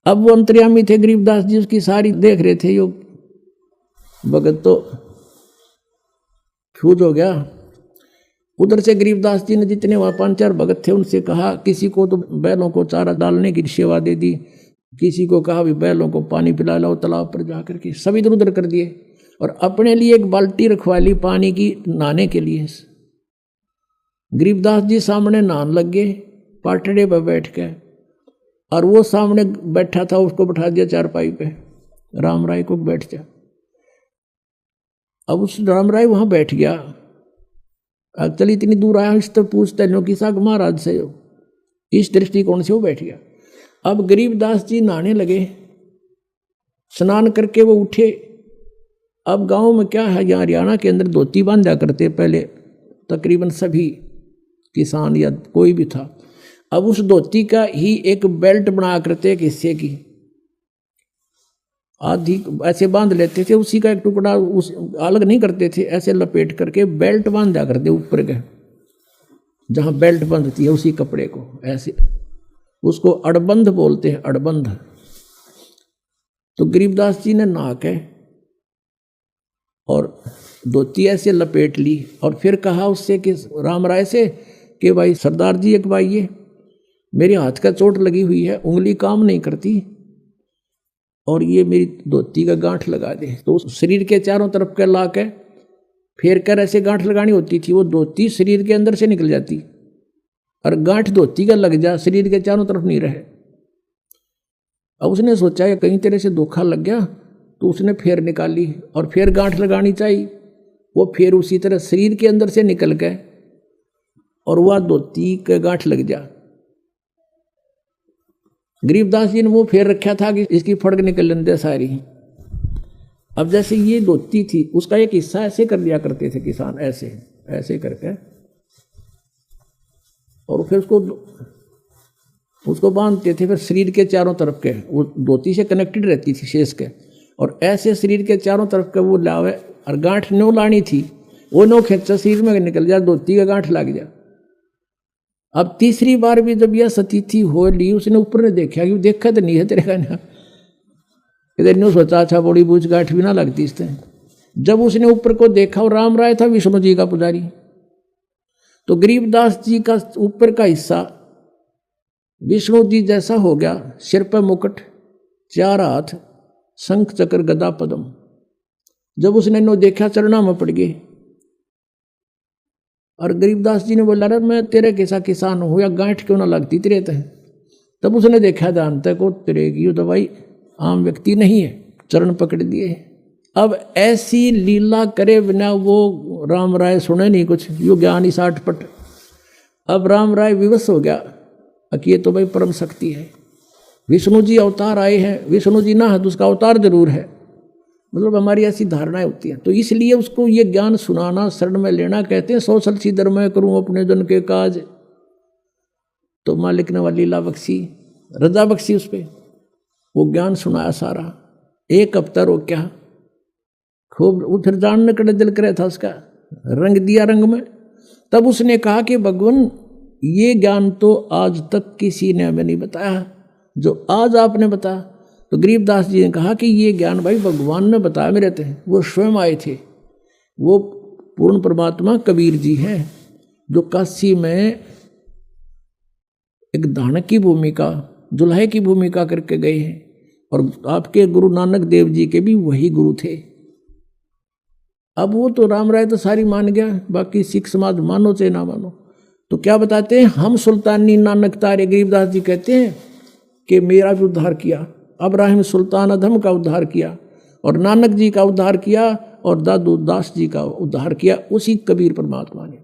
अब वो अंतर्यामी थे गरीबदास जी, उसकी सारी देख रहे थे। यो भगत तो फ्यूज हो गया। उधर से गरीबदास जी ने जितने वहाँ 5-4 भगत थे उनसे कहा, किसी को तो बैलों को चारा डालने की सेवा दे दी, किसी को कहा भी बैलों को पानी पिला लाओ तालाब पर जाकर के, सब इधर उधर कर दिए। और अपने लिए एक बाल्टी रखवा ली पानी की नहाने के लिए। गरीबदास जी सामने नहाने लग गए पाटड़े पर बैठ के, और वो सामने बैठा था उसको बैठा दिया चारपाई पे, राम राय को बैठ जा। अब उस राम राय वहां बैठ गया। अब चल इतनी दूर आया, इस तो पूछते नो किसा महाराज से हो, इस दृष्टिकोण से वो बैठ गया। अब गरीबदास जी नहाने लगे, स्नान करके वो उठे। अब गांव में क्या है, यहाँ हरियाणा के अंदर धोती बांधा करते पहले तकरीबन सभी किसान या कोई भी था। अब उस धोती का ही एक बेल्ट बना करते एक हिस्से की, आधी ऐसे बांध लेते थे, उसी का एक टुकड़ा उस अलग नहीं करते थे, ऐसे लपेट करके बेल्ट बांधा करते ऊपर के, जहाँ बेल्ट बंधती है उसी कपड़े को ऐसे, उसको अड़बंध बोलते हैं, अड़बंध। तो गरीबदास जी ने नहा के और धोती ऐसे लपेट ली और फिर कहा उससे कि राम राय से कि भाई सरदार जी एक भाई ये मेरे हाथ का चोट लगी हुई है, उंगली काम नहीं करती और ये मेरी धोती का गांठ लगा दे। तो शरीर के चारों तरफ के ला के फेर कर ऐसे गांठ लगानी होती थी, वो धोती शरीर के अंदर से निकल जाती और गांठ धोती का लग जा, शरीर के चारों तरफ नहीं रहे। अब उसने सोचा कि कहीं तरह से धोखा लग गया, तो उसने फेर निकाली और फिर गांठ लगानी चाहिए, वो फिर उसी तरह शरीर के अंदर से निकल गए और वह धोती के गांठ लग जा। गरीबदास जी ने वो फेर रखा था कि इसकी फड़क निकल लेंदे सारी। अब जैसे ये धोती थी, उसका एक हिस्सा ऐसे कर दिया करते थे किसान, ऐसे ऐसे करके, और फिर उसको बांधते थे फिर शरीर के चारों तरफ के, वो धोती से कनेक्टेड रहती थी शेष के, और ऐसे शरीर के चारों तरफ के वो लावे और गांठ नो लानी थी, वो नो खींचा शरीर में निकल जा, धोती का गांठ लग जा। अब तीसरी बार भी जब यह सतीथि हो ली, उसने ऊपर ने देखा कि देखा तो नहीं है तेरे का ना, इधर न्यू सोचा अच्छा बड़ी बूझ गांठ भी ना लगती इससे। जब उसने ऊपर को देखा और राम राय था विष्णु जी का पुजारी, तो गरीबदास जी का ऊपर का हिस्सा विष्णु जी जैसा हो गया, सिर पर मुकुट, 4 हाथ, शंख चक्र गदा पद्म। जब उसने नो देखा चरणा में पड़ गए और गरीबदास जी ने बोला रे मैं तेरे कैसा किसान हूँ या गांठ क्यों ना लगती तेरे तय। तब उसने देखा ध्यान तक को तेरे की तो भाई आम व्यक्ति नहीं है, चरण पकड़ दिए। अब ऐसी लीला करे बिना वो राम राय सुने नहीं कुछ, यो ज्ञानी 60 पट। अब राम राय विवश हो गया कि ये तो भाई परम शक्ति है, विष्णु जी अवतार आए हैं, विष्णु जी ना है तो उसका अवतार जरूर है, मतलब हमारी ऐसी धारणाएं होती हैं। तो इसलिए उसको ये ज्ञान सुनाना, शरण में लेना कहते हैं। 100 साल सीधर मैं करूं अपने जन के काज, तो मालिक ने वाली लीला बख्शी, रजा बख्शी उस पर, वो ज्ञान सुनाया सारा। 1 हफ्ता रोक्या, खूब उधर जानने का दिल करे था उसका, रंग दिया रंग में। तब उसने कहा कि भगवान ये ज्ञान तो आज तक किसी ने हमें नहीं बताया जो आज आपने बताया। तो गरीबदास जी ने कहा कि ये ज्ञान भाई भगवान ने बताया मेरे थे, वो स्वयं आए थे, वो पूर्ण परमात्मा कबीर जी हैं जो काशी में एक दानक की भूमिका, दुल्हे की भूमिका करके गए हैं, और आपके गुरु नानक देव जी के भी वही गुरु थे। अब वो तो राम राय तो सारी मान गया, बाकी सिख समाज मानो चाहे ना मानो। तो क्या बताते हैं, हम सुल्तानी नानक तारे, गरीबदास जी कहते हैं कि मेरा भी उद्धार किया, अब्राहिम सुल्तान अधम का उद्धार किया, और नानक जी का उद्धार किया, और दादू दास जी का उद्धार किया उसी कबीर परमात्मा ने।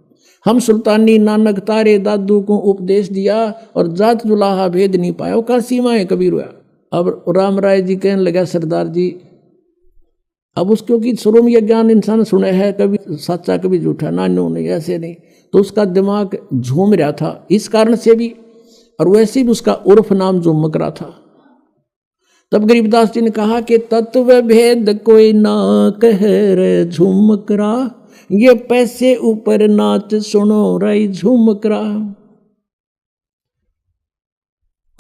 हम सुल्तानी नानक तारे दादू को उपदेश दिया, और जात जुलाहा भेद नहीं पाया, वो का सीमा है कबीर हुआ। अब राम राय जी कहने लगा सरदार जी, अब उस क्योंकि शुरू में यह ज्ञान इंसान सुने है, कभी सच्चा कभी झूठा, ना नो नहीं ऐसे नहीं, तो उसका दिमाग झूम रहा था इस कारण से भी, और वैसे भी उसका उर्फ नाम झुमक रहा था। तब गरीबदास जी ने कहा कि तत्व भेद कोई ना कह रे झुमकरा, ये पैसे ऊपर नाच सुनो रही झुमकरा।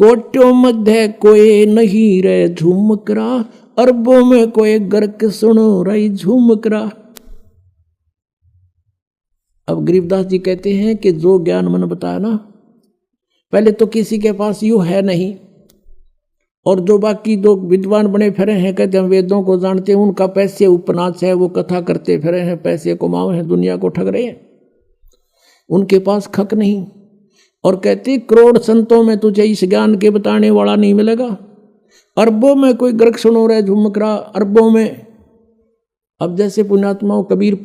कोटों मध्य कोई नहीं रे झुमकरा, अरबों में कोई गर्क सुनो रही झुमकरा। अब गरीबदास जी कहते हैं कि जो ज्ञान मन बताया ना, पहले तो किसी के पास यूं है नहीं, और जो बाकी दो विद्वान बने फिरे हैं, कहते हम वेदों को जानते हैं, उनका पैसे उपनाच है, वो कथा करते फिरे हैं, पैसे कमाओ हैं, दुनिया को ठग रहे हैं, उनके पास खक नहीं। और कहते करोड़ संतों में तुझे इस ज्ञान के बताने वाला नहीं मिलेगा, अरबों में कोई गर्क सुनो रहे झुमकरा, अरबों में। अब जैसे पुण्यात्माओं कबीर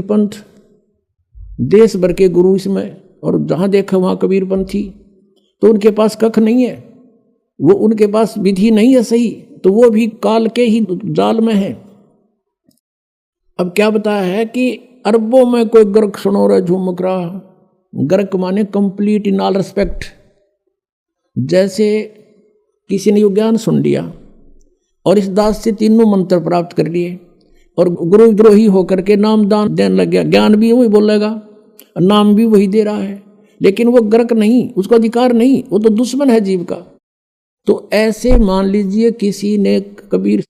पंथ देश भर के गुरु इसमें, और जहां देखा वहां कबीर पंथी, तो उनके पास कख नहीं है, वो उनके पास विधि नहीं है सही, तो वो भी काल के ही जाल में है। अब क्या बताया है कि अरबों में कोई गर्क सुनो रहे झुमकरा, गर्क माने कंप्लीट इन ऑल रिस्पेक्ट। जैसे किसी ने ज्ञान सुन लिया और इस दास से तीनों मंत्र प्राप्त कर लिए, और गुरुद्रोही होकर के नाम दान देने लग गया, ज्ञान भी वही बोलेगा, नाम भी वही दे रहा है, लेकिन वो गर्क नहीं, उसको अधिकार नहीं, वो तो दुश्मन है जीव का। तो ऐसे मान लीजिए किसी ने कबीर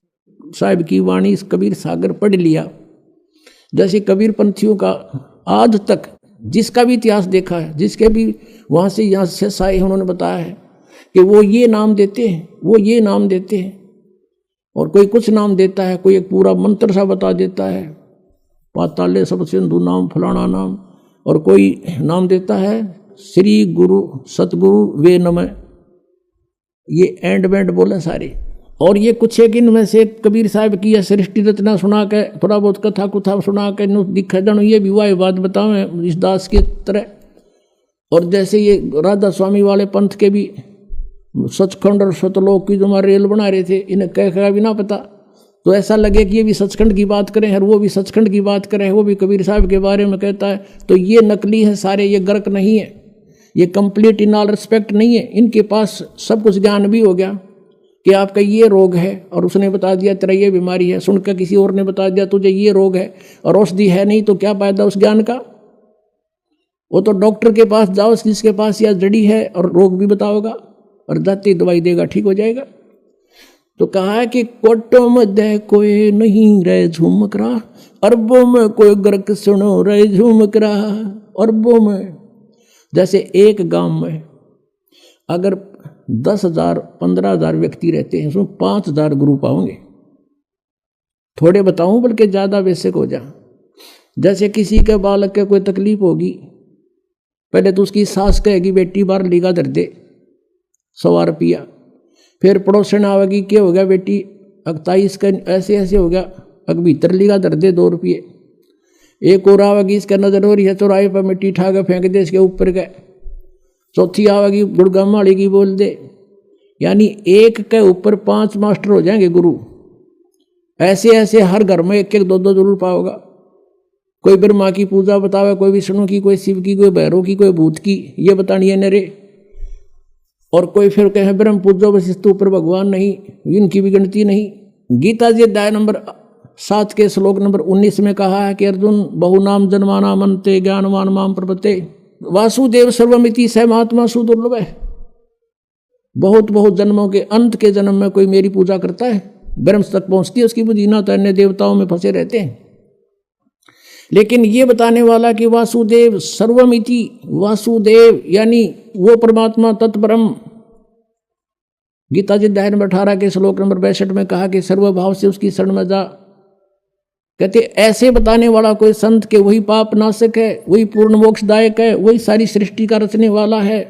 साहब की वाणी, कबीर सागर पढ़ लिया, जैसे कबीर पंथियों का आज तक जिसका भी इतिहास देखा है, जिसके भी वहाँ से यहाँ से आए हैं, उन्होंने बताया है कि वो ये नाम देते हैं, वो ये नाम देते हैं, और कोई कुछ नाम देता है, कोई एक पूरा मंत्र सा बता देता है, पाताले सब सिंधु नाम फलाना नाम, और कोई नाम देता है श्री गुरु सतगुरु वे नमः, ये एंड बैंड बोले सारे। और ये कुछ एक इनमें से कबीर साहब की या सृष्टि रचना सुना के, थोड़ा बहुत कथा कुथा सुना के दिखा जानो, ये भी वाह बात बताओ इस दास के तरह। और जैसे ये राधा स्वामी वाले पंथ के भी सचखंड और सतलोक की जो हमारे रेल बना रहे थे, इन्हें कह भी ना पता, तो ऐसा लगे कि ये भी सचखंड की बात करें और वो भी सचखंड की बात करें, वो भी कबीर साहब के बारे में कहता है, तो ये नकली है सारे, ये गर्क नहीं है, ये कंप्लीट इन ऑल रिस्पेक्ट नहीं है। इनके पास सब कुछ ज्ञान भी हो गया कि आपका ये रोग है, और उसने बता दिया तेरा ये बीमारी है, सुनकर किसी और ने बता दिया तुझे ये रोग है, और औषधि है नहीं, तो क्या फायदा उस ज्ञान का। वो तो डॉक्टर के पास जाओ जिसके पास या जड़ी है और रोग भी बताओगा, और जाती दवाई देगा, ठीक हो जाएगा। तो कहा है कि कोटों मध्य कोई नहीं रहे झुमकरा, अरबों में कोई गर्क सुनो रहे झुमकरा। अरबों में, जैसे एक गांव में अगर 10,000 15,000 व्यक्ति रहते हैं, उसमें 5,000 गुरु पाओगे। थोड़े बताऊं बल्कि ज़्यादा बेसिक हो जा। जैसे किसी के बालक के कोई तकलीफ होगी, पहले तो उसकी सास कहेगी बेटी बार लीगा दर दे 100 रुपया, फिर पड़ोसन आवेगी क्या हो गया बेटी 28 का ऐसे ऐसे हो गया, अग भीतर लीगा दर दे 2 रुपये। एक और आवेगी इसका नजर हो रही है, चौराहे पर मिट्टी ठा के फेंक दे इसके ऊपर गए। चौथी आवेगी गुड़गाम वाली की बोल दे, यानी एक के ऊपर 5 मास्टर हो जाएंगे गुरु। ऐसे ऐसे हर घर में 1-1 2-2 जरूर पाओगा। कोई ब्रह्मा की पूजा बतावे, कोई विष्णु की, कोई शिव की, कोई भैरव की, कोई भूत की, ये बतानी है नरे। और कोई फिर कहे ब्रह्म पूजो वशिष्ठ ऊपर भगवान नहीं, इनकी भी गिनती नहीं। गीता जी अध्याय नंबर 7 के श्लोक नंबर 19 में कहा है कि अर्जुन बहुनाम जन्माना मनते ज्ञानवान माम प्रपते वासुदेव सर्वमिति स महात्मा सुदुर्लभ है। बहुत बहुत जन्मों के अंत के जन्म में कोई मेरी पूजा करता है, ब्रह्म तक पहुंचती है उसकी बुद्धि, ना तो अन्य देवताओं में फंसे रहते हैं। लेकिन ये बताने वाला कि वासुदेव सर्वमिति, वासुदेव यानी वो परमात्मा तत्परम। गीता जी अध्याय नंबर 18 के श्लोक नंबर 62 में कहा कि सर्वभाव से उसकी शरण में जा। कहते ऐसे बताने वाला कोई संत के वही पाप नाशक है, वही पूर्ण मोक्षदायक है, वही सारी सृष्टि का रचने वाला है।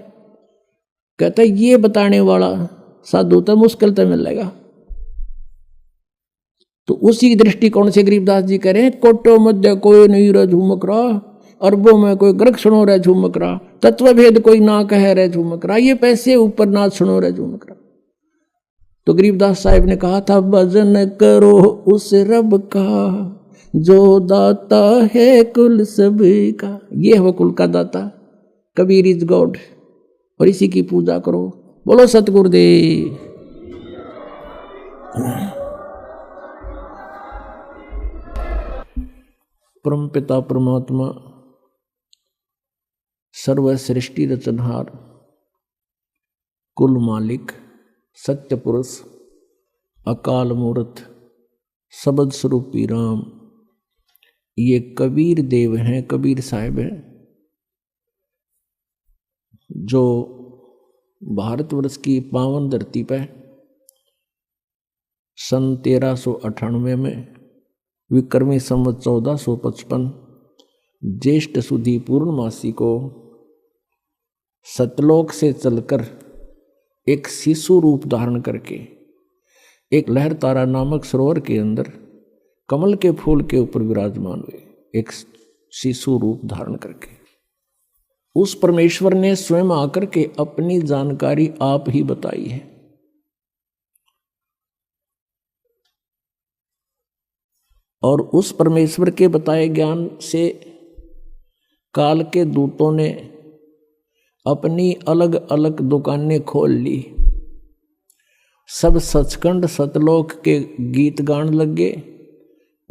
कहते ये बताने वाला साधु तो मुश्किल तो मिलेगा। तो उसी दृष्टिकोण से गरीबदास जी कह रहे हैं कोटो मध्य कोई नहीं रह झुमकरा, अरबों में कोई गर्क सुनो रह झुमकरा, तत्व भेद कोई ना कह रह झुमकरा, ये पैसे ऊपर ना सुनो रह झुमकरा। तो गरीबदास साहिब ने कहा था भजन करो उस रब का जो दाता है कुल सभी का। ये है वो कुल का दाता, कबीर इज गॉड, और इसी की पूजा करो। बोलो सतगुरुदेव। परम पिता परमात्मा सर्व सृष्टि रचनहार कुल मालिक, सत्य पुरुष, अकाल मूर्त, शब्द स्वरूपी राम, ये कबीर देव हैं, कबीर साहिब हैं, जो भारतवर्ष की पावन धरती पर सन 1398 में विक्रमी संवत 1455 ज्येष्ठ सुदी पूर्णमासी को सतलोक से चलकर एक शिशु रूप धारण करके एक लहरतारा नामक सरोवर के अंदर कमल के फूल के ऊपर विराजमान हुए, एक शिशु रूप धारण करके। उस परमेश्वर ने स्वयं आकर के अपनी जानकारी आप ही बताई है। और उस परमेश्वर के बताए ज्ञान से काल के दूतों ने अपनी अलग अलग दुकानें खोल ली। सब सचखंड सतलोक के गीत गान लगे।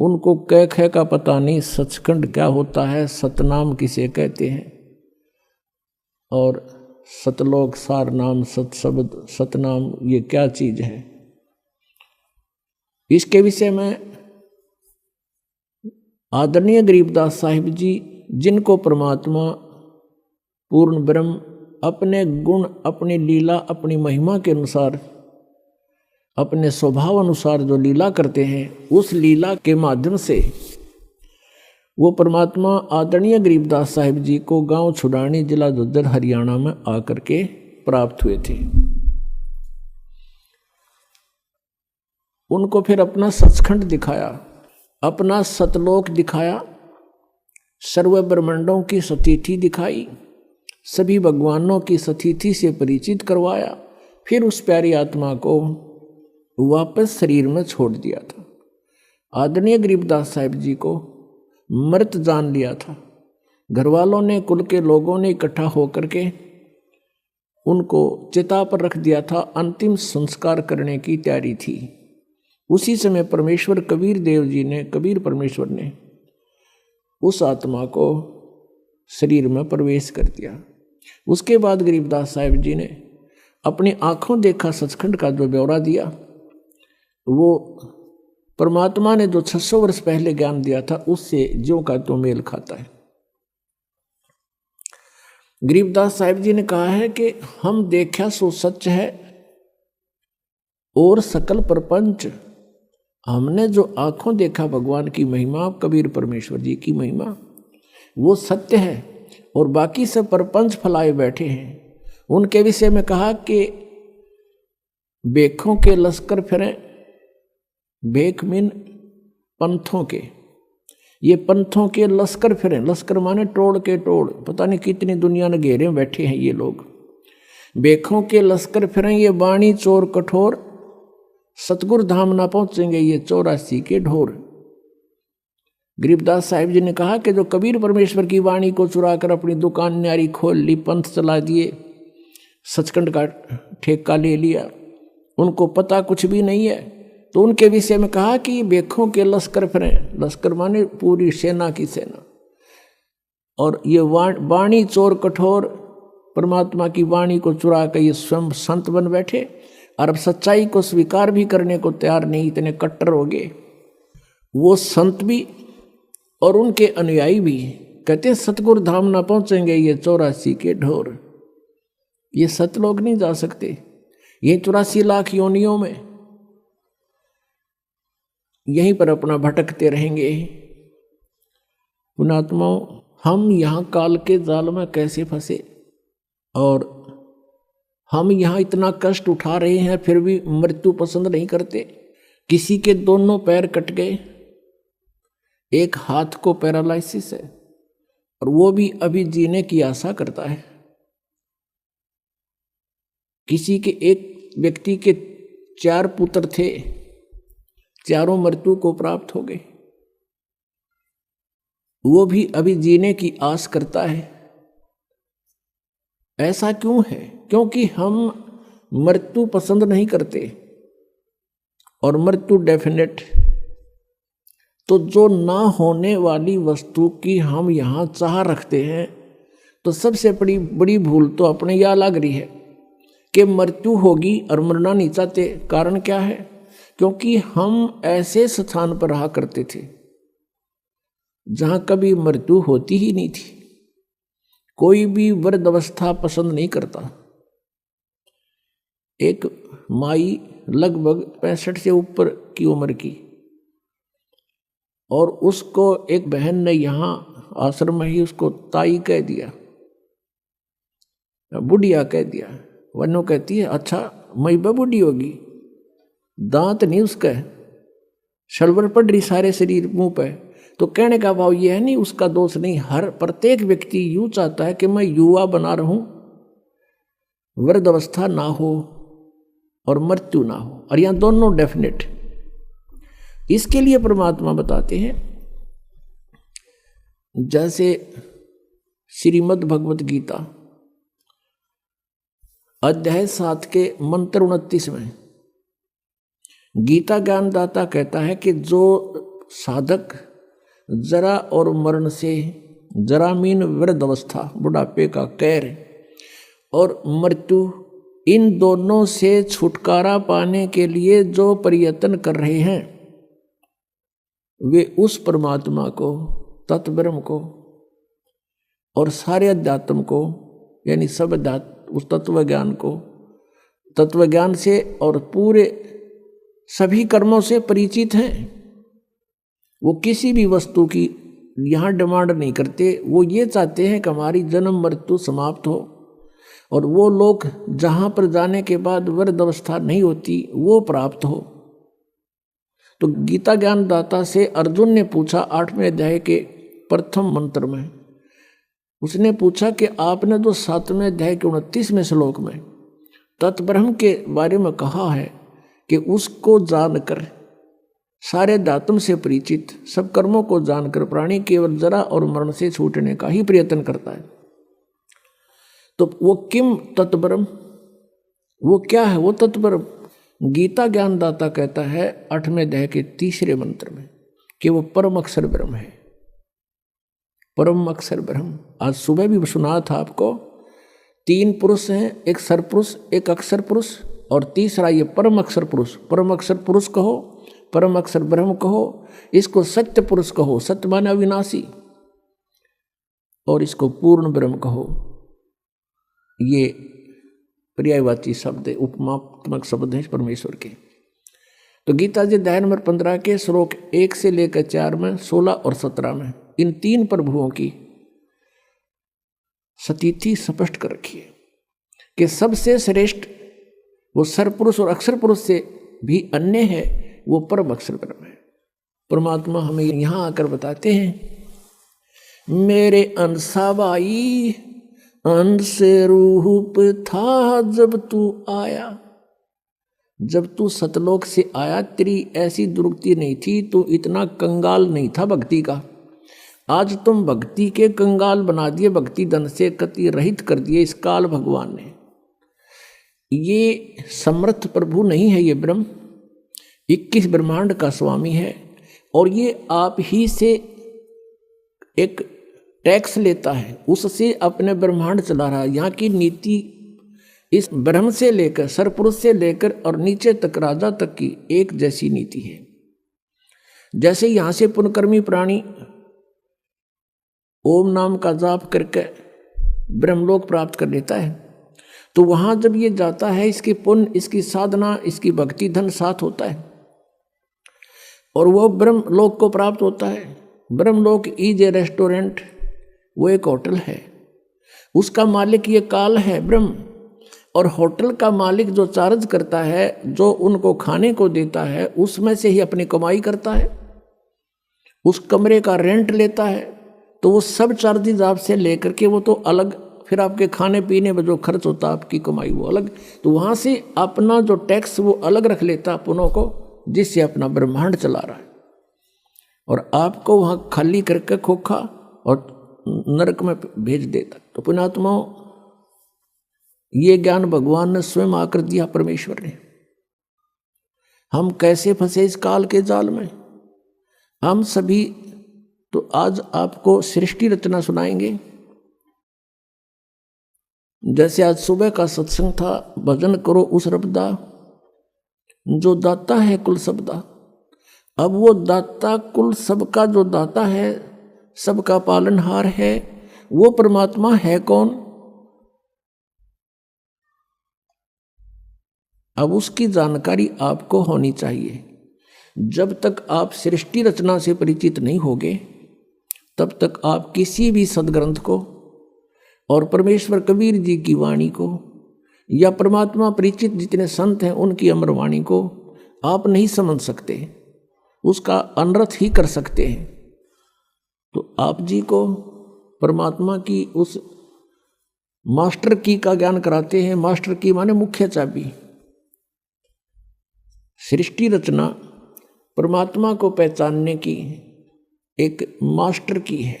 उनको कह कह का पता नहीं सचखंड क्या होता है, सतनाम किसे कहते हैं, और सतलोक सार नाम सतशब्द सतनाम ये क्या चीज है। इसके विषय में आदरणीय गरीबदास साहिब जी, जिनको परमात्मा पूर्ण ब्रह्म अपने गुण, अपनी लीला, अपनी महिमा के अनुसार, अपने स्वभाव अनुसार जो लीला करते हैं, उस लीला के माध्यम से वो परमात्मा आदरणीय गरीबदास साहिब जी को गांव छुड़ानी, जिला झज्जर, हरियाणा में आकर के प्राप्त हुए थे। उनको फिर अपना सचखंड दिखाया, अपना सतलोक दिखाया, सर्व ब्रह्मांडों की सतिथि दिखाई, सभी भगवानों की सतिथि से परिचित करवाया। फिर उस प्यारी आत्मा को वापस शरीर में छोड़ दिया था। आदरणीय गरीबदास साहिब जी को मृत जान लिया था। घर वालों ने, कुल के लोगों ने इकट्ठा होकर के उनको चिता पर रख दिया था। अंतिम संस्कार करने की तैयारी थी। उसी समय परमेश्वर कबीर देव जी ने, कबीर परमेश्वर ने उस आत्मा को शरीर में प्रवेश कर दिया। उसके बाद गरीबदास साहिब जी ने अपनी आंखों देखा सचखंड का जो ब्यौरा दिया, वो परमात्मा ने जो 600 वर्ष पहले ज्ञान दिया था उससे ज्यों का तो मेल खाता है। गरीबदास साहिब जी ने कहा है कि हम देखा सो सच है और सकल प्रपंच, हमने जो आंखों देखा भगवान की महिमा, कबीर परमेश्वर जी की महिमा, वो सत्य है और बाकी सब प्रपंच फैलाए बैठे हैं। उनके विषय में कहा कि बेखों के लश्कर फिरें, बेख मीन पंथों के, ये पंथों के लश्कर फिरें। लश्कर माने टोड़ के टोड़, पता नहीं कितनी दुनिया ने घेरे बैठे हैं ये लोग। बेखों के लश्कर फिरें, ये बाणी चोर कठोर, सतगुरु धाम ना पहुंचेंगे ये 84 के ढोर। गरीबदास साहिब जी ने कहा कि जो कबीर परमेश्वर की वाणी को चुराकर अपनी दुकान न्यारी खोल ली, पंथ चला दिए, सचखंड का ठेका ले लिया, उनको पता कुछ भी नहीं है, तो उनके विषय में कहा कि बेखों के लश्कर फिरें। लश्कर माने पूरी सेना की सेना। और ये वाणी चोर कठोर, परमात्मा की वाणी को चुरा कर ये स्वयं संत बन बैठे और अब सच्चाई को स्वीकार भी करने को तैयार नहीं, इतने कट्टर हो गए। वो संत भी और उनके अनुयायी भी कहते हैं सतगुरु धाम ना पहुंचेंगे ये 84 के ढोर। ये सतलोक नहीं जा सकते, ये 84 लाख योनियों में यहीं पर अपना भटकते रहेंगे। पुणात्माओं, हम यहाँ काल के जाल में कैसे फंसे और हम यहाँ इतना कष्ट उठा रहे हैं, फिर भी मृत्यु पसंद नहीं करते। किसी के दोनों पैर कट गए, एक हाथ को पैरालाइसिस है और वो भी अभी जीने की आशा करता है। किसी के, एक व्यक्ति के 4 पुत्र थे, चारों मृत्यु को प्राप्त हो गए, वो भी अभी जीने की आस करता है। ऐसा क्यों है? क्योंकि हम मृत्यु पसंद नहीं करते और मृत्यु डेफिनेट। तो जो ना होने वाली वस्तु की हम यहाँ चाह रखते हैं, तो सबसे बड़ी भूल तो अपने यहाँ लग रही है कि मृत्यु होगी और मरना नहीं चाहते। कारण क्या है? क्योंकि हम ऐसे स्थान पर रहा करते थे जहां कभी मृत्यु होती ही नहीं थी। कोई भी वृद्ध अवस्था पसंद नहीं करता। एक माई लगभग 65 से ऊपर की उम्र की, और उसको एक बहन ने यहाँ आश्रम में ही उसको ताई कह दिया, बुढ़िया कह दिया। वनो कहती है अच्छा मई बुढ़ी होगी, दांत नहीं उसका, शलवर पड़ रही सारे शरीर मुंह पे। तो कहने का भाव ये है नहीं, उसका दोष नहीं। हर प्रत्येक व्यक्ति यूं चाहता है कि मैं युवा बना रहूं, वृद्ध अवस्था ना हो और मृत्यु ना हो, और यहां दोनों डेफिनेट। इसके लिए परमात्मा बताते हैं, जैसे श्रीमद् भगवत गीता अध्याय 7 के मंत्र 29 में गीता ज्ञानदाता कहता है कि जो साधक जरा और मरण से, जरामीन वृद्ध अवस्था बुढ़ापे का कहर और मृत्यु, इन दोनों से छुटकारा पाने के लिए जो प्रयत्न कर रहे हैं, वे उस परमात्मा को, तत्ब्रह्म को और सारे अध्यात्म को, यानी सब अध्यात्म, उस तत्व ज्ञान को, तत्व ज्ञान से और पूरे सभी कर्मों से परिचित हैं। वो किसी भी वस्तु की यहाँ डिमांड नहीं करते। वो ये चाहते हैं कि हमारी जन्म मृत्यु समाप्त हो, और वो लोग जहाँ पर जाने के बाद वृद्ध अवस्था नहीं होती वो प्राप्त हो। तो गीता ज्ञानदाता से अर्जुन ने पूछा 8वें अध्याय के प्रथम मंत्र में, उसने पूछा कि आपने तो 7वें अध्याय के 29वें श्लोक में तत्ब्रह्म के बारे में कहा है कि उसको जानकर, सारे दातुम से परिचित, सब कर्मों को जानकर प्राणी केवल जरा और मरण से छूटने का ही प्रयत्न करता है। तो वो किम तत्ब्रह्म, वो क्या है वो तत्ब्रह्म? गीता ज्ञानदाता कहता है 8वें अध्याय के 3रे मंत्र में कि वो परम अक्षर ब्रह्म है। परम अक्षर ब्रह्म, आज सुबह भी सुना था आपको, 3 पुरुष हैं, एक सरपुरुष, एक अक्षर पुरुष, और तीसरा ये परम अक्षर पुरुष। परम अक्षर पुरुष कहो, परम अक्षर ब्रह्म कहो, इसको सत्य पुरुष कहो, सत्य माने अविनाशी, और इसको पूर्ण ब्रह्म कहो। ये पर्यायवाची शब्द है, उपमात्मक शब्द है परमेश्वर के। तो गीता जी अध्याय नंबर 15 के श्लोक 1 से लेकर 4 में, 16 और 17 में इन 3 प्रभुओं की स्थिति स्पष्ट कर रखी है कि सबसे श्रेष्ठ वो सरपुरुष और अक्षर पुरुष से भी अन्य है, वो परम अक्षर ब्रह्म है। परमात्मा हमें यहाँ आकर बताते हैं, मेरे अंशाबाई अंश रूप था जब तू आया। जब तू सतलोक से आया तेरी ऐसी दुर्गति नहीं थी, तू इतना कंगाल नहीं था भक्ति का। आज तुम भक्ति के कंगाल बना दिए, भक्ति धन से कति रहित कर दिए इस काल भगवान ने। ये समर्थ प्रभु नहीं है, ये ब्रह्म 21 ब्रह्मांड का स्वामी है, और ये आप ही से एक टैक्स लेता है, उससे अपने ब्रह्मांड चला रहा है। यहाँ की नीति इस ब्रह्म से लेकर, सरपुरुष से लेकर और नीचे तक, राजा तक की एक जैसी नीति है। जैसे यहाँ से पुण्यकर्मी प्राणी ओम नाम का जाप करके ब्रह्मलोक प्राप्त कर लेता है, तो वहाँ जब ये जाता है, इसकी पुण्य, इसकी साधना, इसकी भक्ति धन साथ होता है, और वो ब्रह्मलोक को प्राप्त होता है। ब्रह्मलोक इज ए रेस्टोरेंट, वो एक होटल है, उसका मालिक ये काल है ब्रह्म, और होटल का मालिक जो चार्ज करता है, जो उनको खाने को देता है, उसमें से ही अपनी कमाई करता है, उस कमरे का रेंट लेता है। तो वो सब चार्जेज आपसे लेकर के वो तो अलग, फिर आपके खाने पीने में जो खर्च होता है, आपकी कमाई वो अलग, तो वहाँ से अपना जो टैक्स वो अलग रख लेता अपनों को, जिससे अपना ब्रह्मांड चला रहा है, और आपको वहाँ खाली करके खोखा और नरक में भेज देता। तो पुण्यात्माओं, ये ज्ञान भगवान ने स्वयं आकर दिया, परमेश्वर ने। हम कैसे फंसे इस काल के जाल में, हम सभी तो आज आपको सृष्टि रचना सुनाएंगे। जैसे आज सुबह का सत्संग था, भजन करो उस रबदा जो दाता है कुल सबदा। अब वो दाता कुल सबका जो दाता है, सबका पालनहार है, वो परमात्मा है कौन? अब उसकी जानकारी आपको होनी चाहिए। जब तक आप सृष्टि रचना से परिचित नहीं होगे तब तक आप किसी भी सदग्रंथ को और परमेश्वर कबीर जी की वाणी को या परमात्मा परिचित जितने संत हैं उनकी अमर वाणी को आप नहीं समझ सकते, उसका अनर्थ ही कर सकते हैं। तो आप जी को परमात्मा की उस मास्टर की का ज्ञान कराते हैं। मास्टर की माने मुख्य चाबी। सृष्टि रचना परमात्मा को पहचानने की एक मास्टर की है।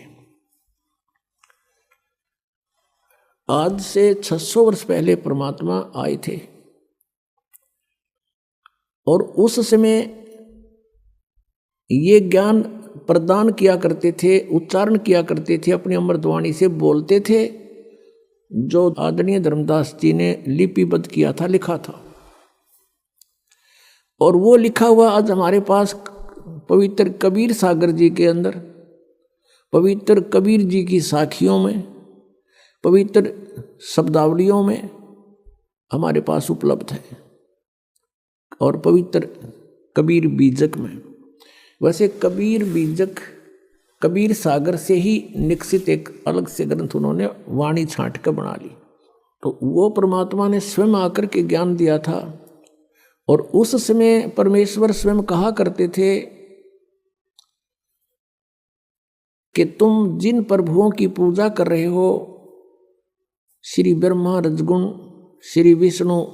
आज से 600 वर्ष पहले परमात्मा आए थे और उस समय ये ज्ञान प्रदान किया करते थे, उच्चारण किया करते थे, अपनी अमृतवाणी से बोलते थे, जो आदरणीय धर्मदास जी ने लिपिबद्ध किया था, लिखा था। और वो लिखा हुआ आज हमारे पास पवित्र कबीर सागर जी के अंदर, पवित्र कबीर जी की साखियों में, पवित्र शब्दावलियों में हमारे पास उपलब्ध है और पवित्र कबीर बीजक में। वैसे कबीर बीजक कबीर सागर से ही निकसित एक अलग से ग्रंथ उन्होंने वाणी छांट कर बना ली। तो वो परमात्मा ने स्वयं आकर के ज्ञान दिया था। और उस समय परमेश्वर स्वयं कहा करते थे कि तुम जिन प्रभुओं की पूजा कर रहे हो, श्री ब्रह्मा रजगुण, श्री विष्णु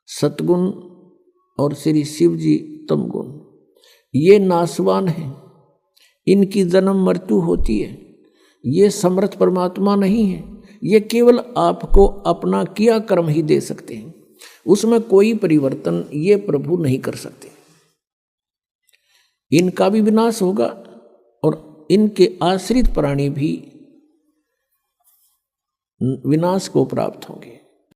सतगुण और श्री शिव जी तमगुण, ये नासवान हैं, इनकी जन्म मृत्यु होती है, ये समर्थ परमात्मा नहीं है, ये केवल आपको अपना किया कर्म ही दे सकते हैं, उसमें कोई परिवर्तन ये प्रभु नहीं कर सकते। इनका भी विनाश होगा और इनके आश्रित प्राणी भी विनाश को प्राप्त होंगे।